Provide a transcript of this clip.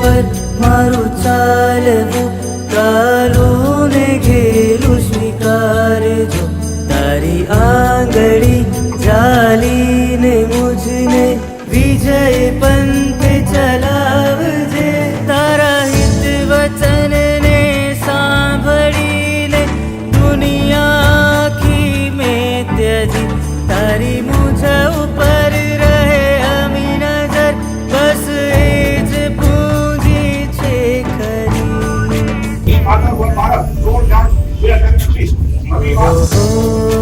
પર મારું ચાલવું, કાલું ને ઘેલું સ્વીકારજો. તારી આંગળી ચાલીને મુझને વિજય પંથ ચલાવજે. તારા હિત વચનને સાંભળીને દુનિયા આખી મેં ત્યજી. તારી મુझ ઉપર રહે અમી નજર, બસ એ જ પૂંજી છે ખરી. માતા મારા 2 4 2 3 20 ઓહો